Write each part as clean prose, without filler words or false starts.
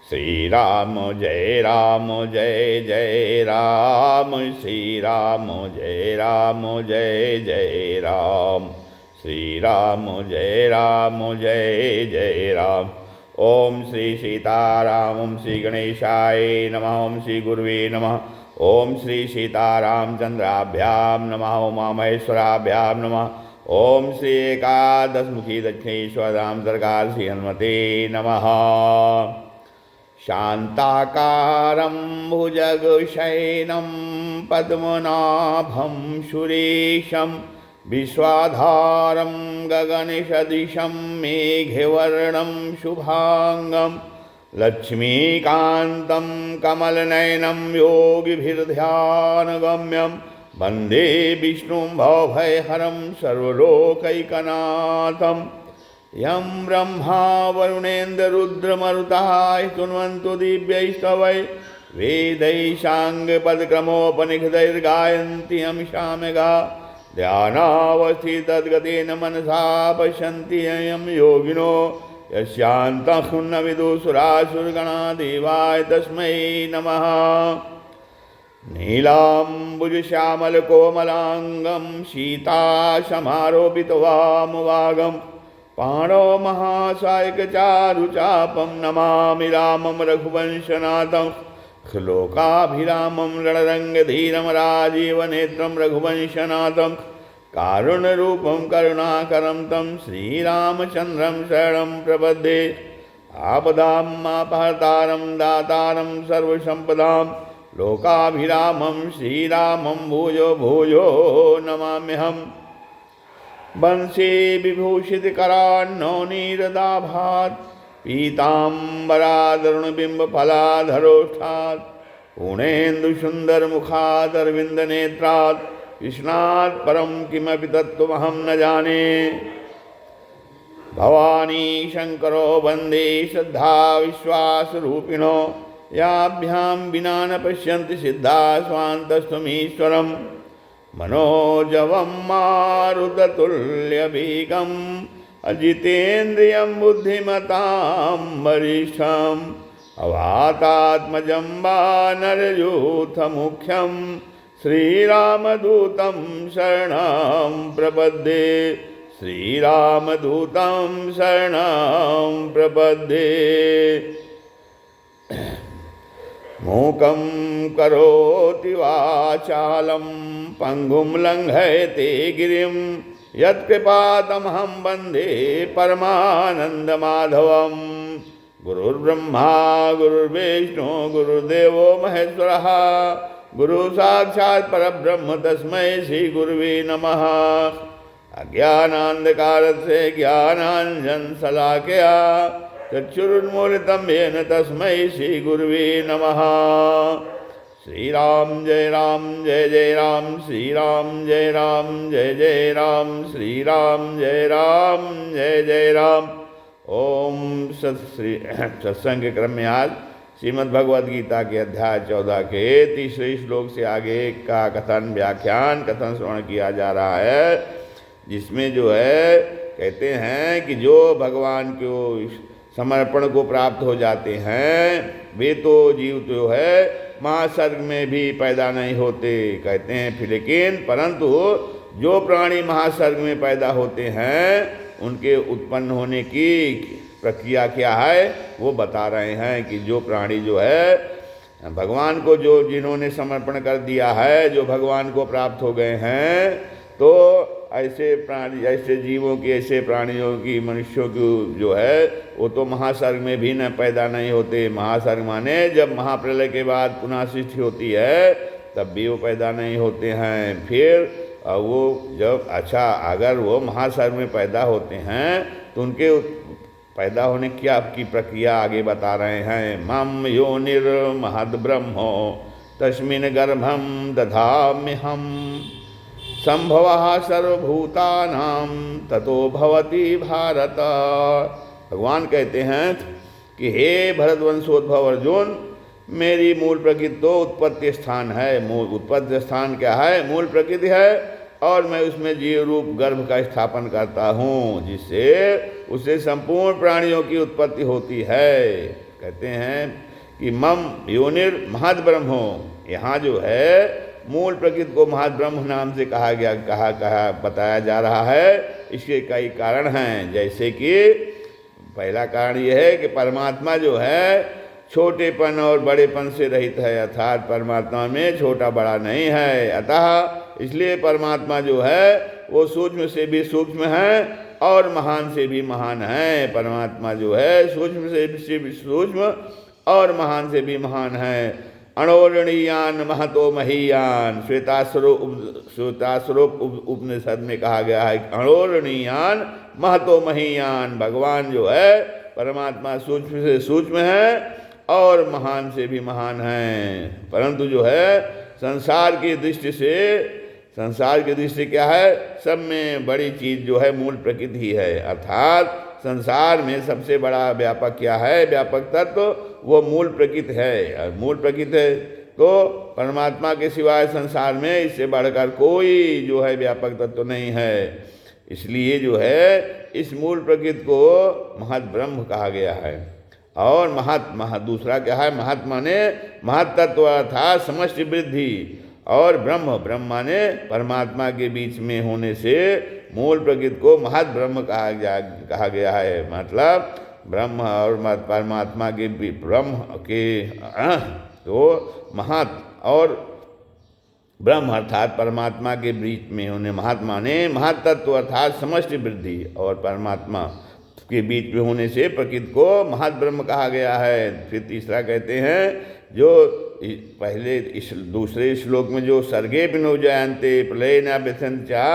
श्री राम जय जय राम, श्री राम जय जय राम, श्री राम जय जय राम। ओम श्री सीताराम, ओम श्री गणेशाय नमः, ओम श्री गुरुवे नमः, ओम श्री सीतारामचंद्राभ्याम नमः, उमा महेश्वराभ्याम नमः, ओम श्री एकादशमुखी दक्षिणेश्वर राम सरकार श्री हनुमते नमः। शान्ताकारं भुजगशयनं पद्मनाभं सुरेशं, विश्वाधारं गगनसदृशं मेघवर्णं शुभांगं, लक्ष्मीकान्तं कमलनयनं योगिभिर्ध्यानगम्यं, वन्दे विष्णुं भवभयहरं सर्वलोकैकनाथं। यं ब्रह्मा वरुणेन्द्ररुद्रमरुताः स्तुवन्तु दिव्यैस्तवैः, वेदैः साङ्गपदक्रमोपनिषदैर्गायन्ति यं सामगाः, ध्यानावस्थितद्गतेन मनसा पश्यन्ति यं योगिनो, यस्यान्तः न विदुषुरासुरगणा देवाय तस्मै नमः। नीलाम्बुजश्यामलकोमलाङ्गं सीतासमारोपितवामुवागं, पाणौ महासायकचारुचापं नमामि रामं रघुवंशनाथं। श्लोकाभिरामं रणरङ्गधीरं राजीवनेत्रं रघुवंशनाथं, कारुण्यरूपं करुणाकरं तं श्रीरामचन्द्रं शरणं प्रपद्ये। आपदामपहर्तारं दातारं सर्वसम्पदां, लोकाभिरामं श्रीरामं भूयो भूयो नमाम्यहम्। वंशे विभूषितकरान्नवनीरदाभात्, पीताम्बरादरुणबिम्बफलाधरोष्ठात्, पूर्णेन्दुसुन्दरमुखादरविन्दनेत्रात्, कृष्णात् परं किमपि तत्त्वमहं न जाने। भवानी शङ्करो वन्दे श्रद्धा विश्वासरूपिणो, याभ्यां विना न पश्यन्ति सिद्धाः स्वान्तस्त्वमीश्वरम्। मनोजवं मारुततुल्यवेगम्, अजितेन्द्रियं बुद्धिमतां वरिष्ठम्, अवातात्मजं वानरयूथमुख्यं, श्रीरामदूतं शरणं प्रपद्ये, श्रीरामदूतं शरणं प्रपद्ये। मूकं करोति वाचालं पंगुं लंघयते गिरिं, यत्कृपातमहं वन्दे परमानन्दमाधवं। गुरुर्ब्रह्मा गुरुर्विष्णु गुरुर्देवो महेश्वरः, गुरुसाक्षात् परब्रह्म तस्मै श्रीगुरुवे नमः। अज्ञानान्धकारस्य ज्ञानाञ्जनशलाकया चक्षुरुन्मीलितं येन तस्मै श्रीगुरुवे नमः। श्रीराम जय जय राम, श्रीराम जय जय राम, श्रीराम जय जय राम। ओम सत्संग के क्रम में आज श्रीमद् भगवद गीता के अध्याय 14 के तीसरे श्लोक से आगे का कथन कथन श्रवण किया जा रहा है, जिसमें जो है कहते हैं कि जो भगवान को समर्पण को प्राप्त हो जाते हैं वे तो जीव जो है महासर्ग में भी पैदा नहीं होते, कहते हैं। फिर लेकिन परंतु जो प्राणी महासर्ग में पैदा होते हैं उनके उत्पन्न होने की प्रक्रिया क्या है वो बता रहे हैं कि जो प्राणी जो है भगवान को जिन्होंने समर्पण कर दिया है, जो भगवान को प्राप्त हो गए हैं, तो ऐसे प्राणी, ऐसे जीवों की, ऐसे प्राणियों की, मनुष्यों की जो है वो तो महासर्ग में भी न पैदा नहीं होते। महासर्ग माने जब महाप्रलय के बाद पुनः सृष्टि होती है तब भी वो पैदा नहीं होते हैं। फिर वो जब अगर वो महासर्ग में पैदा होते हैं तो उनके पैदा होने की आपकी प्रक्रिया आगे बता रहे हैं। मम योनिर्महद् ब्रह्मो तस्मिन् गर्भं दधाम्यहम्, संभवः सर्वभूतानां ततो भवति भारत। भगवान कहते हैं कि हे भरतवंशोद्भव अर्जुन, मेरी मूल प्रकृति तो उत्पत्ति स्थान है। मूल उत्पत्ति स्थान क्या है? मूल प्रकृति है, और मैं उसमें जीव रूप गर्भ का स्थापन करता हूँ, जिससे उससे संपूर्ण प्राणियों की उत्पत्ति होती है। कहते हैं कि मम योनिर महद ब्रह्मो, यहाँ जो है मूल प्रकृति को महद ब्रह्म नाम से कहा गया, कहा बताया जा रहा है। इसके कई कारण हैं, जैसे कि पहला कारण यह है कि परमात्मा जो है छोटेपन और बड़ेपन से रहित है, अर्थात परमात्मा में छोटा बड़ा नहीं है। अतः इसलिए परमात्मा जो है वो सूक्ष्म से भी सूक्ष्म है और महान से भी महान है। परमात्मा जो है सूक्ष्म से भी सूक्ष्म और महान से भी महान है। अणोरणीयान महतो महीयान, श्वेतास्वरूप उपनिषद में कहा गया है अणोरणीयान महतो महीयान। भगवान जो है परमात्मा सूक्ष्म से सूक्ष्म है और महान से भी महान है। परंतु जो है संसार की दृष्टि क्या है, सब में बड़ी चीज जो है मूल प्रकृति ही है। अर्थात संसार में सबसे बड़ा व्यापक क्या है, व्यापक तत्व वो मूल प्रकृति है। मूल प्रकृति है तो परमात्मा के सिवाय संसार में इससे बढ़कर कोई जो है व्यापक तत्व नहीं है। इसलिए जो है इस मूल प्रकृति को महत ब्रह्म कहा गया है। और दूसरा क्या है, महत माने महत तत्व अर्थात समष्टि वृद्धि, और ब्रह्म माने परमात्मा के बीच में होने से मूल प्रकृति को महत ब्रह्म कहा गया है। मतलब ब्रह्म और परमात्मा के ब्रह्म के तो महत और ब्रह्म अर्थात परमात्मा के बीच में होने महत माने महत तत्व अर्थात समष्टि वृद्धि, और परमात्मा के बीच में होने से प्रकृति को महत ब्रह्म कहा गया है। फिर तीसरा कहते हैं जो पहले इस दूसरे श्लोक में जो सर्गे पिनो जयंते प्रलय न व्यसंचा,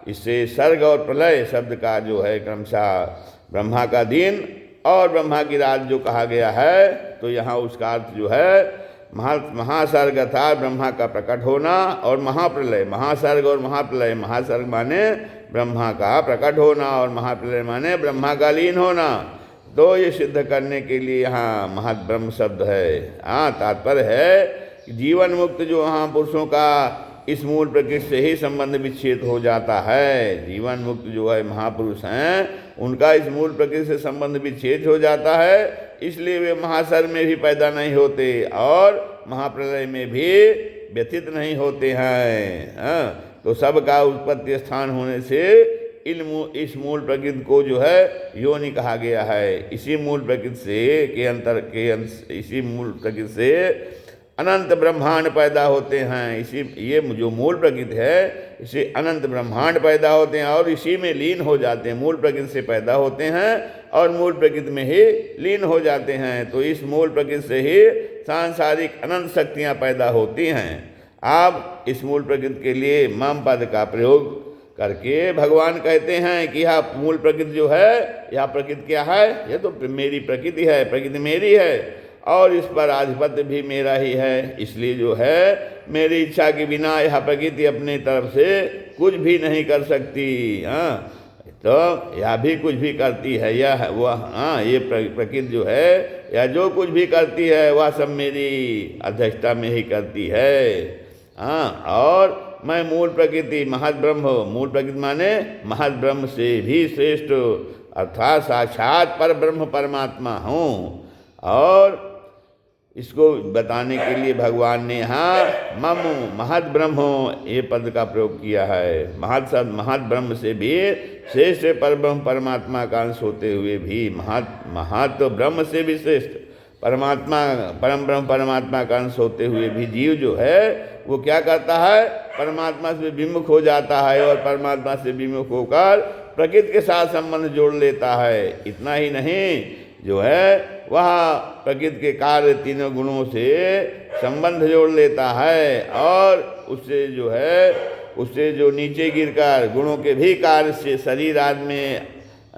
इससे सर्ग और प्रलय शब्द का जो है क्रमशः ब्रह्मा का दिन और ब्रह्मा की रात जो कहा गया है, तो यहाँ उसका अर्थ जो है महासर्ग अर्थात ब्रह्मा का प्रकट होना और महाप्रलय, महासर्ग और महाप्रलय। महासर्ग माने ब्रह्मा का प्रकट होना और महाप्रलय माने ब्रह्मा का लीन होना। तो ये सिद्ध करने के लिए यहाँ महत ब्रह्म शब्द है। तात्पर्य है कि जीवन मुक्त जो महापुरुषों का इस मूल प्रकृति से ही संबंध विच्छेद हो जाता है। जीवन मुक्त जो है महापुरुष हैं उनका इस मूल प्रकृति से संबंध विच्छेद हो जाता है, इसलिए वे महासर्ग में भी पैदा नहीं होते और महाप्रलय में भी व्यथित नहीं होते हैं। तो सबका उत्पत्ति स्थान होने से इस मूल प्रकृति को जो है योनि कहा गया है। इसी मूल प्रकृति इसी मूल प्रकृति से अनंत ब्रह्मांड पैदा होते हैं। ये जो मूल प्रकृति है इसे अनंत ब्रह्मांड पैदा होते हैं और इसी में लीन हो जाते हैं। मूल प्रकृति से पैदा होते हैं और मूल प्रकृति में ही लीन हो जाते हैं। तो इस मूल प्रकृति से ही सांसारिक अनंत शक्तियाँ पैदा होती हैं। आप इस मूल प्रकृति के लिए मम पद का प्रयोग करके भगवान कहते हैं कि यह मूल प्रकृति जो है, यह प्रकृति क्या है, यह तो मेरी प्रकृति है, प्रकृति मेरी है और इस पर आधिपत्य भी मेरा ही है। इसलिए जो है मेरी इच्छा के बिना यह प्रकृति अपनी तरफ से कुछ भी नहीं कर सकती। तो यह भी कुछ भी करती है, यह वह ये प्रकृति जो है या जो कुछ भी करती है वह सब मेरी अध्यक्षता में ही करती है। और मैं मूल प्रकृति महत ब्रह्म, मूल प्रकृति माने महत ब्रह्म से भी श्रेष्ठ अर्थात साक्षात पर ब्रह्म परमात्मा हूँ। और इसको बताने के लिए भगवान ने यहाँ मम महत ब्रह्म ये पद का प्रयोग किया है। महत ब्रह्म से भी श्रेष्ठ पर ब्रह्म परमात्मा का अंश होते हुए भी महत ब्रह्म से भी श्रेष्ठ परमात्मा परम ब्रह्म परमात्मा का अंश होते हुए भी जीव जो है वो क्या करता है, परमात्मा से विमुख हो जाता है और परमात्मा से विमुख होकर प्रकृति के साथ संबंध जोड़ लेता है। इतना ही नहीं, जो है वह प्रकृति के कार्य तीनों गुणों से संबंध जोड़ लेता है और उससे जो नीचे गिरकर गुणों के भी कार्य से शरीर आदि में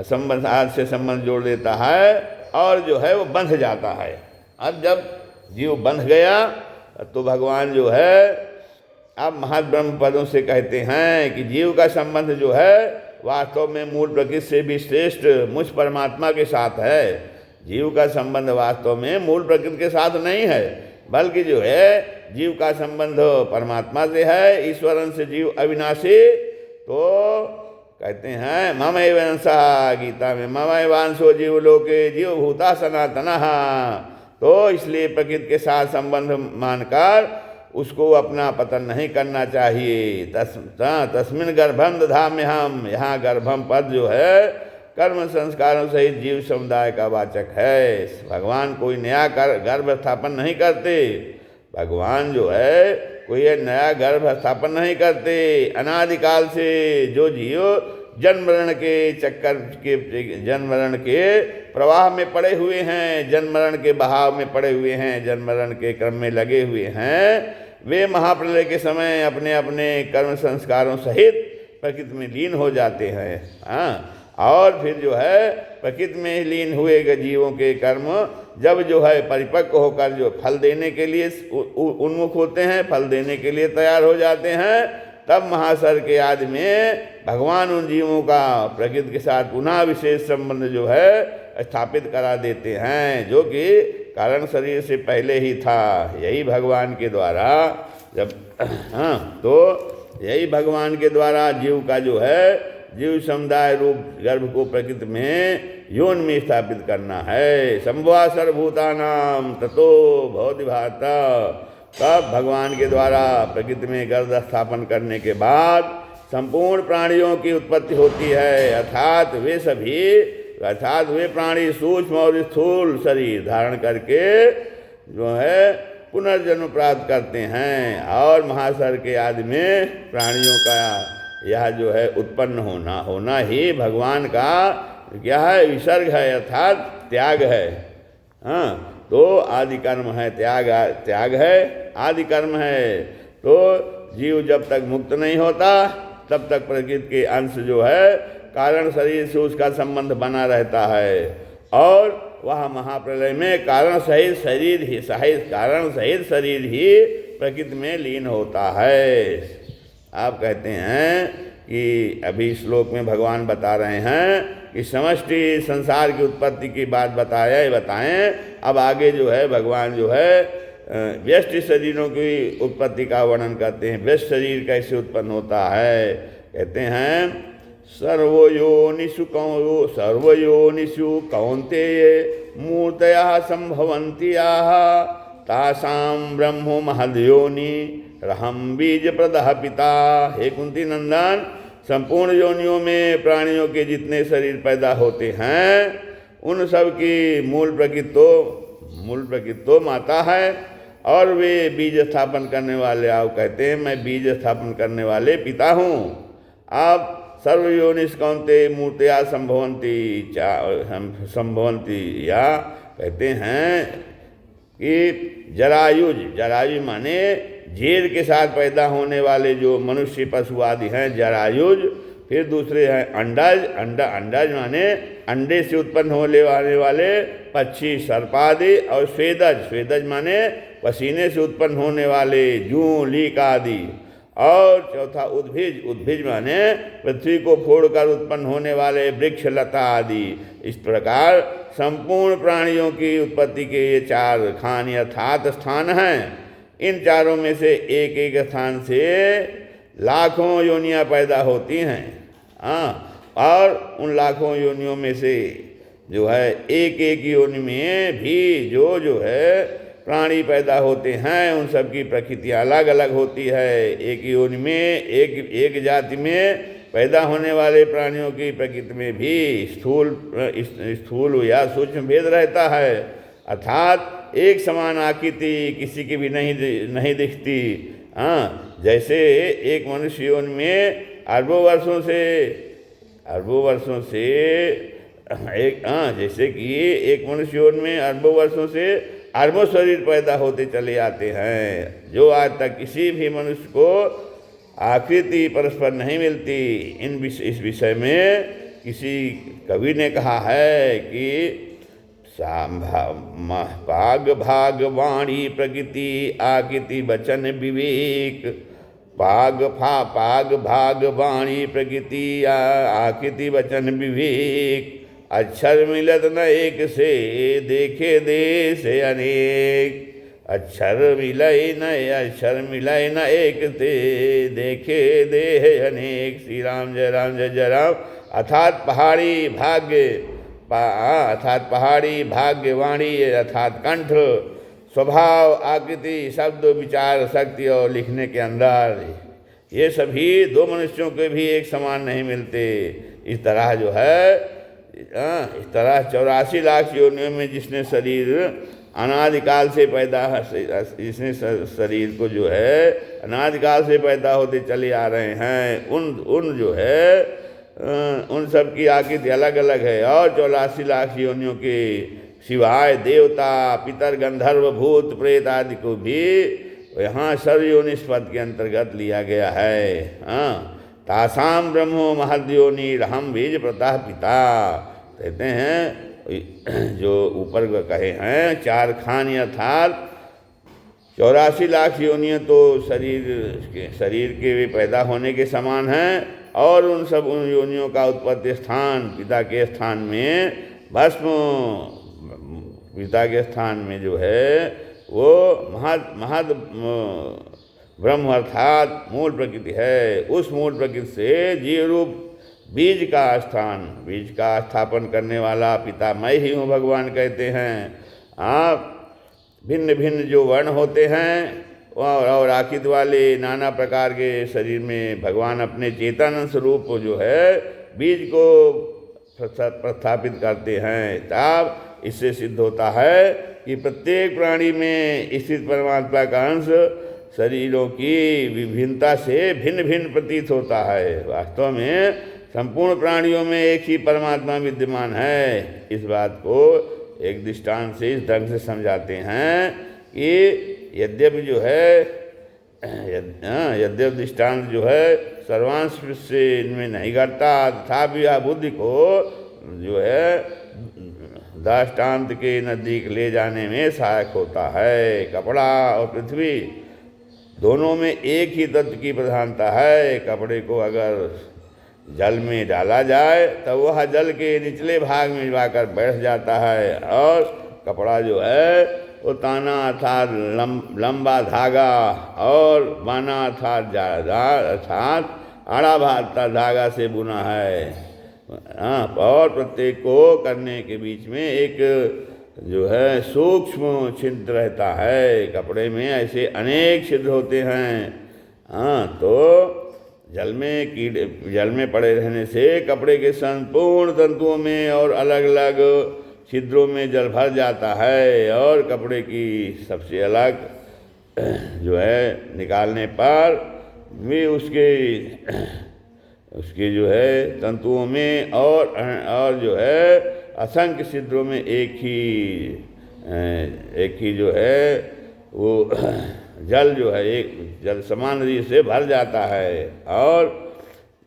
संबंध जोड़ लेता है और जो है वो बंध जाता है। अब जब जीव बंध गया तो भगवान जो है अब महत ब्रह्म पदों से कहते हैं कि जीव का संबंध जो है वास्तव में मूल प्रकृति से भी श्रेष्ठ मुझ परमात्मा के साथ है। जीव का संबंध वास्तव में मूल प्रकृति के साथ नहीं है, बल्कि जो है जीव का संबंध परमात्मा से है। ईश्वरन से जीव अविनाशी। तो कहते हैं ममैव अंशः, गीता में ममैवांशो जीव लोके जीव भूता सनातनः। तो इसलिए प्रकृति के साथ संबंध मानकर उसको अपना पतन नहीं करना चाहिए। तस्मिन गर्भम दधाम्य हम, यहाँ गर्भम पद जो है कर्म संस्कारों सहित जीव समुदाय का वाचक है। भगवान कोई नया गर्भ स्थापन नहीं करते। भगवान जो है कोई नया गर्भ स्थापन नहीं करते। अनादिकाल से जो जीव जन्म मरण के चक्कर के, जन्म मरण के प्रवाह में पड़े हुए हैं, जन्म मरण के बहाव में पड़े हुए हैं, जन्म मरण के क्रम में लगे हुए हैं, वे महाप्रलय के समय अपने अपने कर्म संस्कारों सहित प्रकृति में लीन हो जाते हैं। हाँ, और फिर जो है प्रकृति में लीन हुए जीवों के कर्म जब जो है परिपक्व होकर जो फल देने के लिए उन्मुख होते हैं, फल देने के लिए तैयार हो जाते हैं, तब महासर के आदि में भगवान उन जीवों का प्रकृति के साथ पुनः विशेष संबंध जो है स्थापित करा देते हैं, जो कि कारण शरीर से पहले ही था। यही भगवान के द्वारा जब तो यही भगवान के द्वारा जीव का जो है जीव समुदाय रूप गर्भ को प्रकृति में योन में स्थापित करना है। संभवा सर्वभूतानाम ततो भवति भारत। तब भगवान के द्वारा प्रकृति में गर्भ स्थापन करने के बाद संपूर्ण प्राणियों की उत्पत्ति होती है, अर्थात वे प्राणी सूक्ष्म और स्थूल शरीर धारण करके जो है पुनर्जन्म प्राप्त करते हैं। और महासर के आदि में प्राणियों का यह जो है उत्पन्न होना ही भगवान का क्या है, विसर्ग है, अर्थात त्याग है। हाँ, तो आदि कर्म है, त्याग है, आदि कर्म है। तो जीव जब तक मुक्त नहीं होता तब तक प्रकृति के अंश जो है कारण शरीर से उसका संबंध बना रहता है, और वह महाप्रलय में कारण सहित शरीर ही प्रकृति में लीन होता है। आप कहते हैं कि अभी श्लोक में भगवान बता रहे हैं कि समष्टि संसार की उत्पत्ति की बात बताएं। अब आगे जो है भगवान जो है व्यष्ट शरीरों की उत्पत्ति का वर्णन करते हैं। व्यष्ट शरीर कैसे उत्पन्न होता है, कहते हैं सर्वयोनिषु कौन्तेय मूर्तयः संभवन्ति याः तासां ब्रह्मो महद्योनि रहम बीज प्रदः पिता। हे कुंती नंदन, संपूर्ण योनियों में प्राणियों के जितने शरीर पैदा होते हैं उन सब की मूल प्रकृति तो माता है, और वे बीज स्थापन करने वाले, आप कहते हैं मैं बीज स्थापन करने वाले पिता हूँ। आप सर्वयोनिष कौन्ते मूर्तया संभवंती या कहते हैं कि जरायुज माने झेर के साथ पैदा होने वाले जो मनुष्य पशु आदि हैं, जरायुज। फिर दूसरे हैं अंडज माने अंडे से उत्पन्न होने वाले पक्षी सर्पादि, और स्वेदज माने पसीने से उत्पन्न होने वाले जूं लीक आदि, और चौथा उद्भिज माने पृथ्वी को फोड़कर उत्पन्न होने वाले वृक्ष लता आदि। इस प्रकार संपूर्ण प्राणियों की उत्पत्ति के ये चार खान अर्थात स्थान हैं। इन चारों में से एक एक स्थान से लाखों योनियां पैदा होती हैं। और उन लाखों योनियों में से जो है एक एक योनि में भी जो है प्राणी पैदा होते हैं, उन सब की प्रकृतियाँ अलग अलग होती है। एक योनि में एक जाति में पैदा होने वाले प्राणियों की प्रकृति में भी स्थूल या सूक्ष्म भेद रहता है, अर्थात एक समान आकृति किसी की भी नहीं दिखती। जैसे एक मनुष्य योनि में अरबों वर्षों से जैसे कि एक मनुष्य योनि में अरबों वर्षों से अरबों शरीर पैदा होते चले आते हैं, जो आज तक किसी भी मनुष्य को आकृति परस्पर नहीं मिलती। इस विषय में किसी कवि ने कहा है कि भाग वाणी प्रकृति आकृति वचन विवेक, भाग वाणी प्रकृति आकृति वचन विवेक, अक्षर मिलत न एक से देखे देश अनेक, अक्षर मिलय न एक से देखे देह अनेक। श्री राम जय राम जय जय राम। अर्थात पहाड़ी भाग्य अर्थात पहाड़ी, भाग्यवाणी अर्थात कंठ, स्वभाव, आकृति, शब्द, विचार शक्ति और लिखने के अंदर, ये सभी दो मनुष्यों के भी एक समान नहीं मिलते। इस तरह जो है इस तरह 84 लाख योनियों में जिसने शरीर अनादिकाल से पैदा, जिसने शरीर को जो है अनादिकाल से पैदा होते चले आ रहे हैं, उन जो है उन सब की आकृति अलग अलग है। और 84 लाख योनियों के सिवाय देवता, पितर, गंधर्व, भूत, प्रेत आदि को भी यहाँ सर्वयोनिष पद के अंतर्गत लिया गया है। तासाम ब्रह्मो महद्योनि रहम बीज प्रतः पिता, कहते हैं जो ऊपर कहे हैं 4 खान अर्थात 84 लाख योनियाँ तो शरीर के भी पैदा होने के समान हैं, और उन योनियों का उत्पत्ति स्थान पिता के स्थान में भस्म, पिता के स्थान में जो है वो महद ब्रह्म अर्थात मूल प्रकृति है। उस मूल प्रकृति से जीव रूप बीज का स्थापन करने वाला पिता मैं ही हूँ, भगवान कहते हैं। आप भिन्न भिन्न जो वर्ण होते हैं और आकृति वाले नाना प्रकार के शरीर में भगवान अपने चेतन स्वरूप जो है बीज को प्रस्थापित करते हैं। तब इससे सिद्ध होता है कि प्रत्येक प्राणी में स्थित परमात्मा का अंश शरीरों की विभिन्नता से भिन्न भिन्न प्रतीत होता है। वास्तव में संपूर्ण प्राणियों में एक ही परमात्मा विद्यमान है। इस बात को एक दृष्टांत से इस ढंग से समझाते हैं कि यद्यपि जो है यद्यपि दृष्टांत जो है सर्वांश से इनमें नहीं घटता, तथापि यह बुद्धि को जो है दृष्टांत के नज़दीक ले जाने में सहायक होता है। कपड़ा और पृथ्वी दोनों में एक ही तत्व की प्रधानता है। कपड़े को अगर जल में डाला जाए तो वह जल के निचले भाग में जाकर बैठ जाता है, और कपड़ा जो है वो ताना अर्थात लंबा धागा और बाना अर्थात आड़ा भाता धागा से बुना है। और प्रत्येक को करने के बीच में एक जो है सूक्ष्म छिद्र रहता है। कपड़े में ऐसे अनेक छिद्र होते हैं। तो जल में पड़े रहने से कपड़े के संपूर्ण तंतुओं में और अलग अलग छिद्रों में जल भर जाता है, और कपड़े की सबसे अलग जो है निकालने पर भी उसके जो है तंतुओं में और जो है असंख्य छिद्रों में एक ही जो है वो जल जो है एक जल समान रीति से भर जाता है। और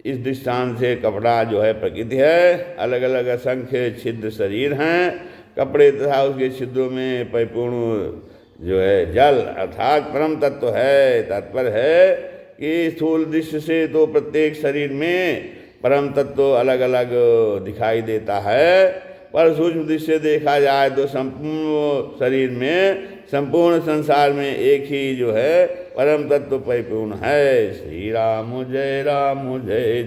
इस दृष्टांत से कपड़ा जो है प्रकृति है। अलग अलग असंख्य छिद्र शरीर हैं। कपड़े तथा उसके छिद्रों में परिपूर्ण जो है जल अर्थात परम तत्व है। तात्पर्य है कि स्थूल दृष्टि से तो प्रत्येक शरीर में परम तत्व अलग अलग दिखाई देता है, पर सूक्ष्म दृष्टि से देखा जाए तो संपूर्ण शरीर में, संपूर्ण संसार में एक ही जो है परम तत्व परिपूर्ण है। श्री राम जय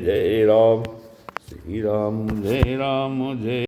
जय राम, श्री राम जय